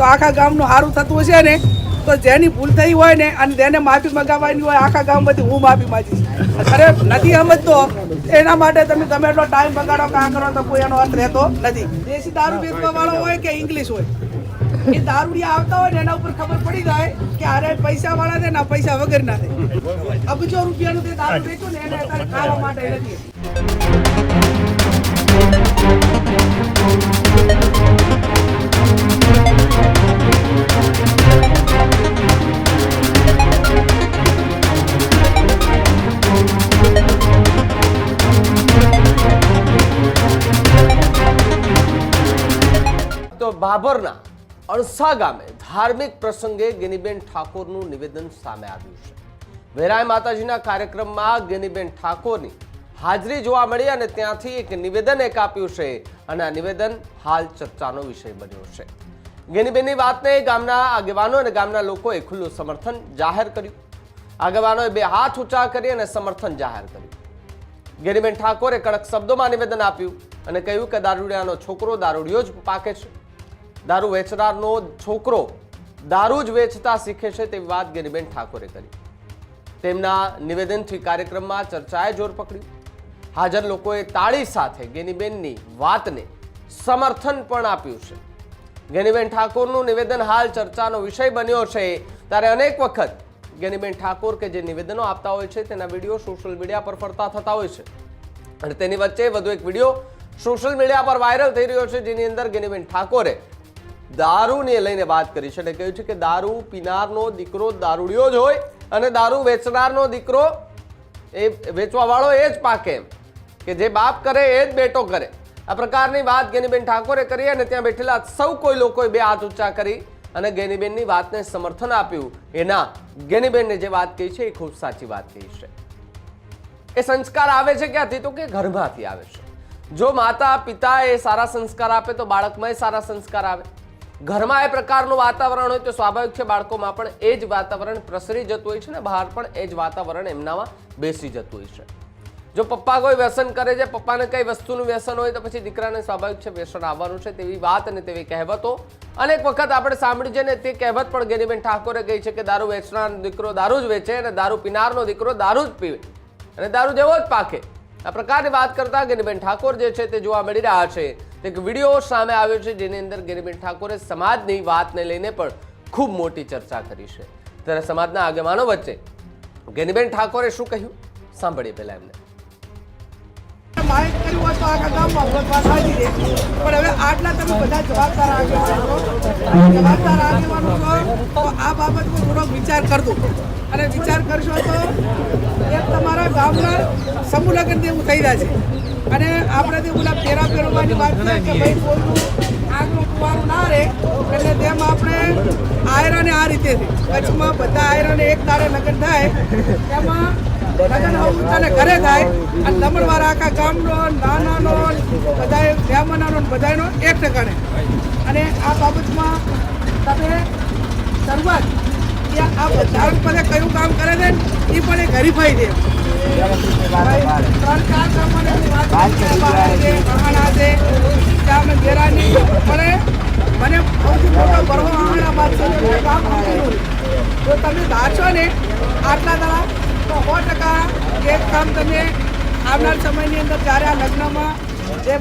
તો આખા ગામનું સારું થતું હશે ને તો જેની ભૂલ થઈ હોય ને અને જેને માફી મંગાવવાની હોય આખા ગામમાંથી હું માફી માંગીશ. અરે નથી સમજતો એના માટે તમે ગમે એટલો ટાઈમ બગાડો કાં કરો તો કોઈ એનો અર્થ રહેતો નથી. દેશી દારૂ વેચવા વાળો હોય કે ઇંગ્લિશ હોય, એ દારૂડિયા આવતા હોય ને એના ઉપર ખબર પડી જાય કે અરે પૈસા વાળા છે ને પૈસા વગર ના થાય. અબજો રૂપિયાનું તે દારૂ વેચું ને એને અત્યારે ખાવા માટે નથી. તો ભાભરના અણસા ગામે ધાર્મિક પ્રસંગે ગેનીબેન ઠાકોરનું નિવેદન સામે આવ્યું છે. વેરાય માતાજીના કાર્યક્રમમાં ગેનીબેન ઠાકોરની હાજરી જોવા મળી અને ત્યાંથી એક નિવેદન આપ્યું છે અને આ નિવેદન હાલ ચર્ચાનો વિષય બન્યો છે. ગેનીબેનની વાતને ગામના આગેવાનો અને ગામના લોકોએ ખુલ્લું સમર્થન જાહેર કર્યું. આગેવાનોએ બે હાથ ઊંચા કરી અને સમર્થન જાહેર કર્યું. ગેનીબેન ઠાકોરે કડક શબ્દોમાં નિવેદન આપ્યું અને કહ્યું કે દારૂડિયાનો છોકરો દારૂડિયો જ પાકે છે. દારૂ વેચનારનો છોકરો દારૂ જ વેચતા શીખે છે તેવી વાત ગેનીબેન ઠાકોરે કરી. તેમના નિવેદનથી કાર્યક્રમમાં ચર્ચાએ જોર પકડ્યું. હાજર લોકોએ તાળી સાથે ગેનીબેનની વાતને સમર્થન પણ આપ્યું છે. ગેનીબેન ઠાકોરનું નિવેદન હાલ ચર્ચાનો વિષય બન્યો છે. ત્યારે અનેક વખત ગેનીબેન ઠાકોર કે જે નિવેદનો આપતા હોય છે તેના વિડીયો સોશિયલ મીડિયા પર ફરતા થતા હોય છે અને તેની વચ્ચે વધુ એક વિડીયો સોશિયલ મીડિયા પર વાયરલ થઈ રહ્યો છે, જેની અંદર ગેનીબેન ઠાકોરે દારૂને લઈને વાત કરી છે અને કહ્યું છે કે દારૂ પીનારનો દીકરો દારૂડિયો જ હોય અને દારૂ વેચનારનો દીકરો એ વેચવાવાળો એ જ પાકે, એમ કે જે બાપ કરે એ જ બેટો કરે. આ પ્રકારની વાત ગેનીબેન ઠાકોરે કરી અને ત્યાં બેઠેલા સૌ કોઈ લોકોએ બે હાથ ઊંચા કરી અને ગેનીબેનની વાતને સમર્થન આપ્યું. એના ગેનીબેનને જે વાત કહી છે એ ખૂબ સાચી વાત કહી છે. એ સંસ્કાર આવે છે ક્યાંથી? તો કે ઘરમાંથી આવે છે. જો માતા પિતા એ સારા સંસ્કાર આપે તો બાળકમાં એ સારા સંસ્કાર આવે. ઘરમાં એ પ્રકારનું વાતાવરણ હોય તો સ્વાભાવિક છે બાળકોમાં પણ એ જ વાતાવરણ પ્રસરી જતું હોય છે ને બહાર પણ એ જ વાતાવરણ એમનામાં બેસી જતું હોય છે. જો પપ્પા કોઈ વ્યસન કરે છે, પપ્પાને કઈ વસ્તુનું વ્યસન હોય તો પછી દીકરાને સ્વાભાવિક છે વ્યસન આવવાનું છે. તેવી વાત અને તેવી કહેવતો અનેક વખત આપણે સાંભળી છે ને તે કહેવત પણ ગેનીબેન ઠાકોરે કહી છે કે દારૂ વેચનારનો દીકરો દારૂ જ વેચે અને દારૂ પીનારનો દીકરો દારૂ જ પીવે અને દારૂ જેવો જ પાકે. આ પ્રકારની વાત કરતા ગેનીબેન ઠાકોર જે છે તે જોવા મળી રહ્યા છે. એક વિડીયો સામે આવ્યો છે જેની અંદર ગેનીબેન ઠાકોરે સમાજની વાતને લઈને પણ ખૂબ મોટી ચર્ચા કરી છે. ત્યારે સમાજના આગેવાનો વચ્ચે ગેનીબેન ઠાકોરે શું કહ્યું સાંભળીએ પહેલા એમને. માહિત કર્યું હોય તો આખા ગામમાં વાત સાચી છે, પણ હવે આટલા તમે બધા જવાબદાર આગેવાનો છો તો આ બાબતમાં થોડો વિચાર કરજો અને વિચાર કરશો તો એક તમારા ગામના સમૂહ લગ્ન જેવું થઈ જાય છે. અને આપણે જે ઓલા ફેરા ફેરવવાની વાત છે કે ભાઈ કોઈનું આગનું કુવાનું ના રહે એટલે તેમ આપણે આયરાને આ રીતે કચ્છમાં બધા આયરાને એક તારે લગ્ન થાય એમાં લગ્ન તને ઘરે થાય અને દમણવાર આખા ગામનો નાનાનો બધા મહેમાનોનો બધાનો એક ઠકાણે. અને આ બાબતમાં તમે શરૂઆત આ બધા બધા કયું કામ કરે છે એ પણ એ વેરીફાઈ છે. 3-4 ગામોની વાત છે, આહાણા છે, ત્યાં ગેરાની પણ મને સૌથી મોટો ભરવો આહાણા બાદ છે કામ આવેલું. જો તમે ધારશો ને આટલા દાડા તો 100% એક કામ તમે આવનાર સમયની અંદર જ્યારે આ લગ્નમાં જે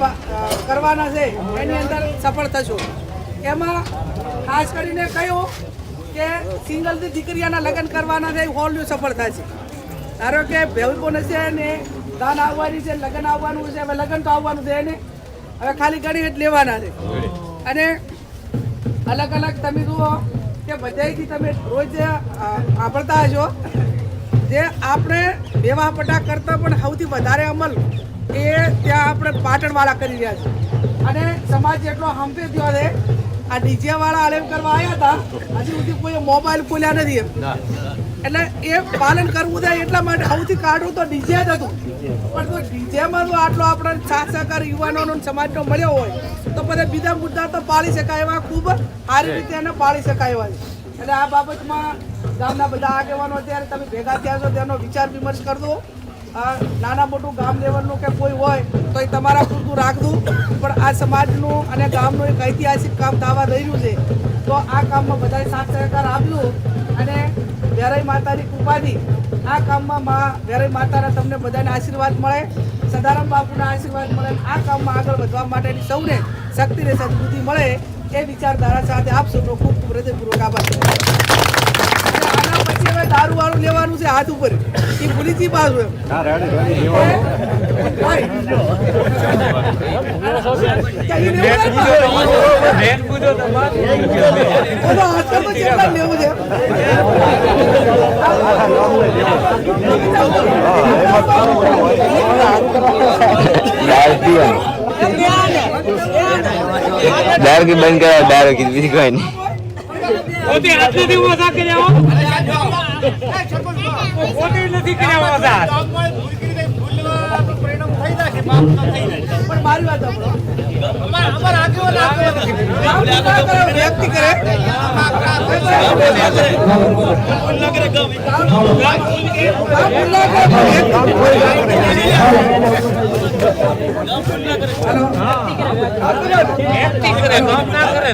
કરવાના છે એની અંદર સફળ થશો. એમાં ખાસ કરીને કહ્યું કે સિંગલથી દીકરીઓના લગ્ન કરવાના છે એ હોલનું સફળ થાય છે. ધારો કે ભેવપોને છે ને દાન આવવાની છે, લગ્ન આવવાનું છે, હવે લગ્ન તો આવવાનું છે ને હવે ખાલી ગણી જ લેવાના છે. અને અલગ અલગ તમે જુઓ કે બધાથી તમે રોજ સાંભળતા હશો જે આપણે બેવા પટા કરતાં પણ સૌથી વધારે અમલ એ ત્યાં આપણે પાટણવાળા કરી રહ્યા છે. અને સમાજ જેટલો હંપે થયો છે આ ડીજેવાળા આલેમ કરવા આવ્યા હતા હજી સુધી કોઈ મોબાઈલ ખોલ્યા નથી એમ. એટલે એ પાલન કરવું થાય એટલા માટે સૌથી કાઢવું તો ડીજે જ હતું. પણ તો ડીજેમાં તો આટલો આપણે સાથ સહકાર યુવાનોનો સમાજનો મળ્યો હોય તો બધા બીજા મુદ્દા તો પાળી શકાય એવા ખૂબ સારી રીતે એને પાળી શકાય એવા છે. એટલે આ બાબતમાં ગામના બધા આગેવાનો અત્યારે તમે ભેગા થયા છો તેનો વિચાર વિમર્શ કરજો નાના મોટું ગામ લેવલનું કે કોઈ હોય તો એ તમારા પૂરતું રાખવું, પણ આ સમાજનું અને ગામનું એક ઐતિહાસિક કામ થવા રહ્યું છે, તો આ કામમાં બધાએ સાથ સહકાર આપ્યું અને વેરાઈ માતાની કૃપાથી આ કામમાં વેરાઈ માતાના તમને બધાને આશીર્વાદ મળે, સદારામ બાપુના આશીર્વાદ મળે, આ કામમાં આગળ વધવા માટેની સૌને શક્તિ અને સદબુદ્ધિ મળે એ વિચારધારા સાથે આપ સૌનો ખૂબ ખૂબ હૃદયપૂર્વક આભાર. આના પછી હવે દારૂ વાળું લેવાનું છે હાથ ઉપર, એ ભૂલીથી પાછું એમ લેવું છે. दार की बंद करा, दार की बीजी कोई नहीं। ओती आटले दी मजा के जाओ ओती નથી કર્યા મજા પણ મારી વાત સાંભળો, અમાર આગળ વ્યક્તિ કરે કામ ના કરે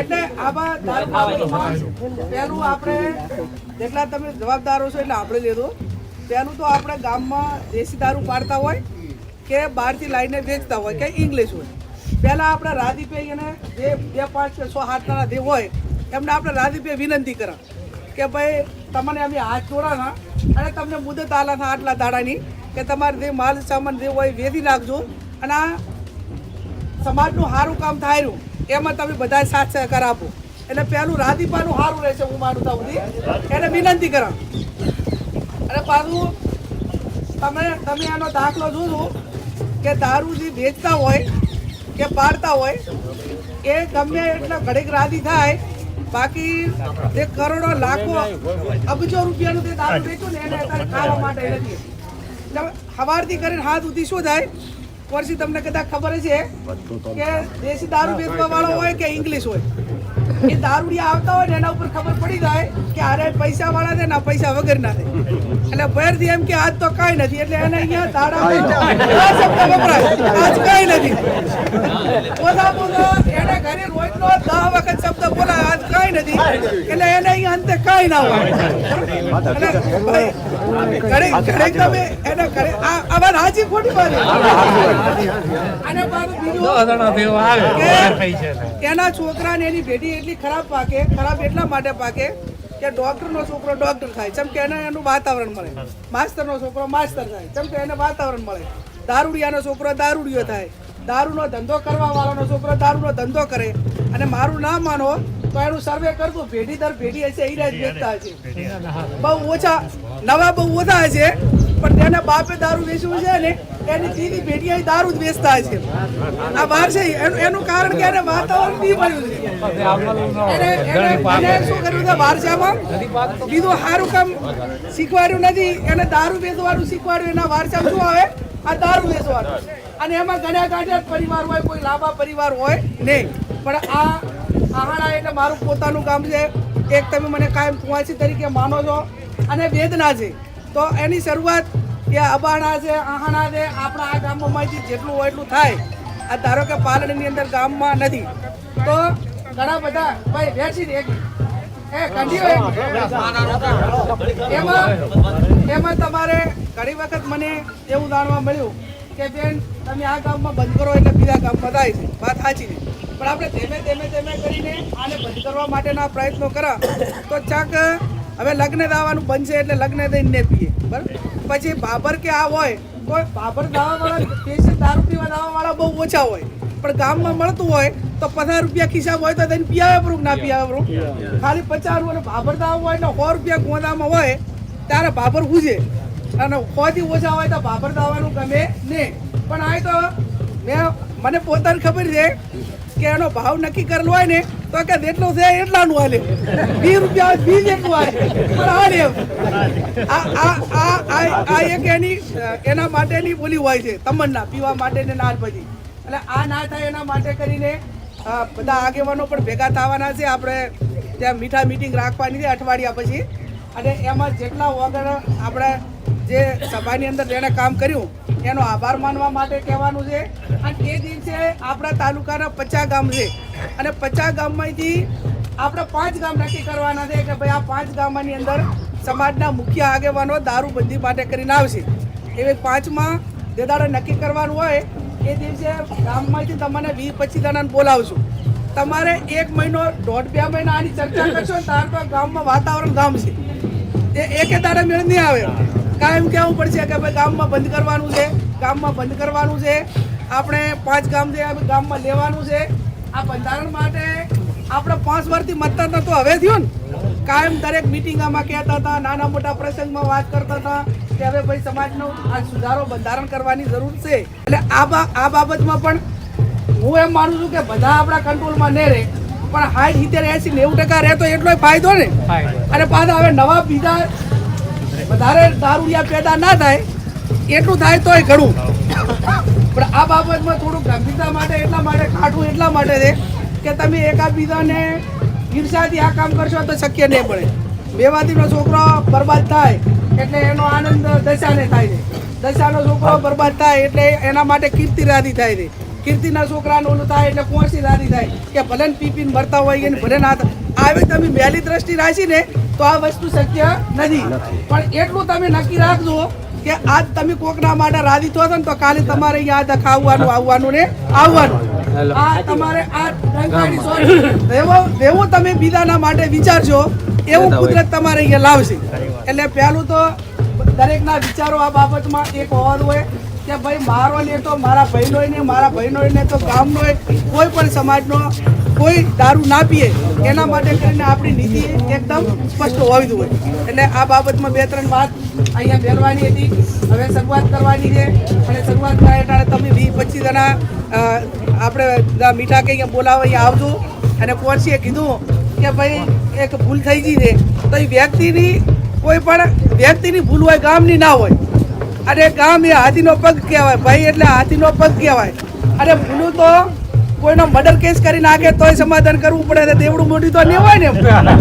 એટલે આમાં પહેલું આપણે જેટલા તમે જવાબદારો છો એટલે આપણે લીધું. પહેલું તો આપણે ગામમાં દેશી દારૂ પાડતા હોય કે બહારથી લાવીને વેચતા હોય કે ઇંગ્લિશ હોય, પહેલાં આપણે રાધીપે એને જે 2, 5 કે 6 હાથના જે હોય એમને આપણે રાધીપે વિનંતી કરા કે ભાઈ તમને અમે હાથ જોડાના અને તમને મુદત આલાના આટલા દાડાની કે તમારે જે માલ સામાન જે હોય વેચી નાખજો અને આ સમાજનું સારું કામ થાય એમાં તમે બધા સાથ સહકાર આપો. એટલે પહેલું રાધીપાનું સારું રહેશે, હું માનું ત્યાં સુધી એને વિનંતી કરા. અને પાછું તમે એનો દાખલો જોજો કે દારૂ જે વેચતા હોય કે પાડતા હોય એ ગમે એટલા ઘડીક રાધી થાય, બાકી જે કરોડો લાખો અબજો રૂપિયાનું જે દારૂ વેચ્યું ને એને અત્યારે ખાવા માટે નથી. એટલે સવારથી કરીને હાથ સુધી શું થાય વર્ષી તમને કદાચ ખબર છે કે દેશી દારૂ વેચવા વાળો હોય કે ઇંગ્લિશ હોય, એ દારૂડિયા આવતા હોય ને એના ઉપર ખબર પડી જાય કે આરે પૈસા વાળા છે ને પૈસા વગર ના થાય. એટલે બહારથી એમ કે આજ તો કાંઈ નથી, એટલે એને અહીંયા દાડા શબ્દ વપરાય, આજ કાંઈ નથી. એને ઘરે રોજનો 10 વખત શબ્દ બોલાય આજ કાંઈ નથી, એટલે એને અહીંયા અંતે કાંઈ ના હોય. ઘરે તમે એને ઘરે આ વાત હાજી ખોટી વાત. અને એના છોકરાને એની ભેટી એટલી ખરાબ પાકે, ખરાબ એટલા માટે પાકે કે ડોક્ટરનો છોકરો ડોક્ટર થાય ચમ કે એને એનું વાતાવરણ મળે, માસ્તરનો છોકરો માસ્તર થાય ચમ કે એને વાતાવરણ મળે, દારૂડિયાનો છોકરો દારૂડિયો થાય, દારૂનો ધંધો કરવા વાળાનો છોકરો દારૂનો ધંધો કરે. અને મારું ના માનો તો એનું સર્વે કરતું ભેટી દર ભેટી હશે એ જ વેચતા હશે, બહુ ઓછા નવા બહુ ઓછા હશે, પણ તેના બાપે દારૂ વેચવું છે ને એની સીધી ભેટી દારૂ જ વેચતા હશે. આ બહાર છે એનું કારણ કે એને વાતાવરણ બી મળ્યું છે. એને શું કર્યું છે વારસામાં બીજું સારું કામ શીખવાડ્યું નથી, એને દારૂ વેચવાનું શીખવાડ્યું. એના વારસામાં શું આવે આ દારૂ વેચવાનું. અને એમાં ઘણા ગાંઠિયા પરિવાર હોય, કોઈ લાંબા પરિવાર હોય નહીં. પણ આ આહાણા એટલે મારું પોતાનું કામ છે. એક તમે મને કાયમ કુંવાસી તરીકે માનો છો અને વેદના છે, તો એની શરૂઆત એ અબાણા છે, આહાણા છે, આપણા આ ગામમાંથી જેટલું હોય એટલું થાય. આ ધારો કે પાલણની અંદર ગામમાં નથી તો ઘણા બધા ભાઈ વેચી એક એમાં તમારે ઘણી વખત મને એવું જાણવા મળ્યું કે બેન તમે આ ગામમાં બંધ કરો એટલે બીજા ગામમાં થાય છે. વાત સાચી છે, પણ આપણે ધીમે કરીને આને બંધ કરવા માટેના પ્રયત્નો કરા તો ચાક હવે લગ્ન દાવાનું બનશે એટલે લગ્ન દઈને પીએ બરાબર. પછી બાબર કે આ હોય તો બાબર દાવાવાળા દેશી દારૂ પીવા દાવાવાળા બહુ ઓછા હોય, પણ ગામમાં મળતું હોય તો 50 રૂપિયા ખિસ્સા હોય તો તેને પીયાવે પૂરું ના પીયાવે ખાલી 50 અને બાબર દાવા હોય એટલે 100 રૂપિયા ગોદામાં હોય ત્યારે બાબર પૂછે, અને 100 થી ઓછા હોય તો બાબર દાવાનું ગમે નહીં. પણ આ તો મને પોતાને ખબર છે કે એનો ભાવ નક્કી કરેલો હોય ને તો કે જેટલું છે એટલાનું હાલે, 20 રૂપિયા 20 જેટલું હાલે પણ હાલે એમ. આ એક એના માટેની બોલી હોય છે તમન્ના, પીવા માટે ને નાર પછી. એટલે આ ના થાય એના માટે કરીને બધા આગેવાનો પણ ભેગા થવાના છે. આપણે ત્યાં મીઠા મીટિંગ રાખવાની છે અઠવાડિયા પછી, અને એમાં જેટલા વગર આપણે જે સભાની અંદર જેણે કામ કર્યું એનો આભાર માનવા માટે કહેવાનું છે. અને એ દિવસે આપણા તાલુકાના 50 ગામ છે, અને 50 ગામમાંથી આપણે 5 ગામ નક્કી કરવાના છે કે ભાઈ આ 5 ગામની અંદર સમાજના મુખ્ય આગેવાનો દારૂબંધી માટે કરીને આવશે. એવી 5માં જે દાડે નક્કી કરવાનું હોય એ દિવસે ગામમાંથી તમને 20-25 જણાને બોલાવશું. તમારે 1 મહિનો 1.5-2 મહિના આની ચર્ચા કરશો ને તાર તો ગામમાં વાતાવરણ ગામ છે એ એકે દાડે મેળ નહીં આવે. કાયમ કહેવું પડશે કે ભાઈ ગામમાં બંધ કરવાનું છે, ગામમાં બંધ કરવાનું છે. આપણે 5 ગામ છે ગામમાં લેવાનું છે. આ બંધારણ માટે આપણે 5 વર્ષથી મતદાન તો હવે થયું ને. કાયમ દરેક મિટિંગમાં કહેતા હતા, નાના મોટા પ્રસંગમાં વાત કરતા હતા કે હવે ભાઈ સમાજનો આ સુધારો બંધારણ કરવાની જરૂર છે. એટલે આ બાબતમાં પણ હું એમ માનું છું કે બધા આપણા કંટ્રોલમાં નહીં રહે, પણ 60, 70, 80, 90% રહે તો એટલો ફાયદો ને. અને પાછા હવે નવા બીજા વધારે દારૂડિયા પેદા ના થાય એટલું થાય તોય ઘણું. પણ આ બાબતમાં થોડું ગંભીરતા માટે એટલા માટે કાઢવું એટલા માટે છે કે તમે એકાબીજાને ઈર્ષાથી આ કામ કરશો તો શક્ય નહીં પડે. બેવાદીનો છોકરો બરબાદ થાય એટલે એનો આનંદ દશાને થાય છે, દશાનો છોકરો બરબાદ થાય એટલે એના માટે કીર્તિ રાધી થાય છે, કીર્તિના છોકરાનું ઓલું થાય એટલે કોણસી રાધી થાય કે ભલે પીપીને મરતા હોય એને ભલે ના આવી તમે મેલી દ્રષ્ટિ રાખીને તો આ વસ્તુ શક્ય નથી. પણ એટલું તમે નક્કી રાખજો કે આજ તમે કોકના માટે રાજી થો ને તો કાલે તમારે યાદ ખાવાનું આવવાનું ને આવવાનું. આ તમારે આ એવું તમે બીજાના માટે વિચારશો એવું કુદરત તમારે અહીંયા લાવશે. એટલે પહેલું તો દરેકના વિચારો આ બાબતમાં એક હોવાનું હોય કે ભાઈ મારો ને તો મારા બહેનો ને, મારા બહેનો ને તો ગામનો કોઈ પણ સમાજનો કોઈ દારૂ ના પીએ એના માટે કરીને આપણી નીતિ એકદમ સ્પષ્ટ હોવી જોઈએ. એટલે આ બાબતમાં 2-3 વાત અહીંયા મેળવાની હતી. હવે શરૂઆત કરવાની છે અને શરૂઆત થાય એટલે તમે 20-25 જણા આપણે મીઠા કે અહીંયા બોલાવો, અહીંયા આવજો. અને કોર્સીએ કીધું કે ભાઈ એક ભૂલ થઈ ગઈ છે તો એ વ્યક્તિની કોઈ પણ વ્યક્તિની ભૂલ હોય, ગામની ના હોય. અને ગામ એ હાથીનો પગ કહેવાય ભાઈ, એટલે હાથીનો પગ કહેવાય. અને ભૂલું તો કોઈનો મર્ડર કેસ કરી નાખે તોય સમાધાન કરવું પડે, તેવડું મોટી તો નહીં હોય ને. બરાબર,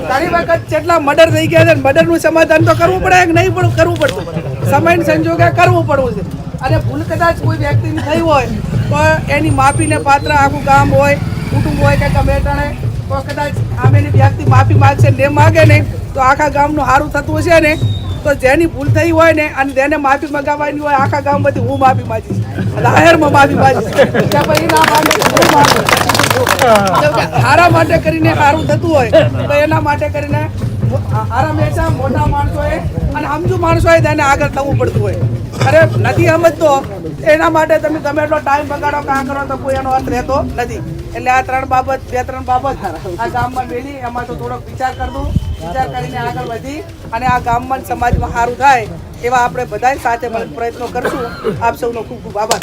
ઘણી વખત જેટલા મર્ડર થઈ ગયા છે મર્ડરનું સમાધાન તો કરવું પડે કે નહીં પણ કરવું પડતું, સમય સંજોગે કરવું પડવું છે. અને ભૂલ કદાચ કોઈ વ્યક્તિની થઈ હોય તો એની માફીને પાત્ર આખું ગામ હોય, કુટુંબ હોય કે ગમે તેણે તો કદાચ આમેની વ્યક્તિ માફી માગશે ને માગે ને તો આખા ગામનું સારું થતું હશે ને. તો જેની ભૂલ થઈ હોય ને અને જેને માફી મંગાવવાની હોય આખા ગામમાંથી હું માફી માંગીશ, જાહેરમાં માફી માંગીશ કે ભાઈ ના માગે હું માગું. સારા માટે કરીને સારું થતું હોય તો એના માટે કરીને હંમેશા મોટા માણસોએ અને સમજુ માણસોએ તેને આગળ થવું પડતું હોય. અરે નથી સમજતો એના માટે તમે ગમે એટલો ટાઈમ બગાડો કામ કરો તો કોઈ એનો અર્થ રહેતો નથી. એટલે આ 2-3 બાબત આ ગામમાં મેલી એમાં તો થોડોક વિચાર કરવું, વિચાર કરીને આગળ વધી અને આ ગામમાં સમાજમાં સારું થાય એવા આપણે બધા સાથે મળીને પ્રયત્નો કરશું. આપ સૌનો ખૂબ ખૂબ આભાર.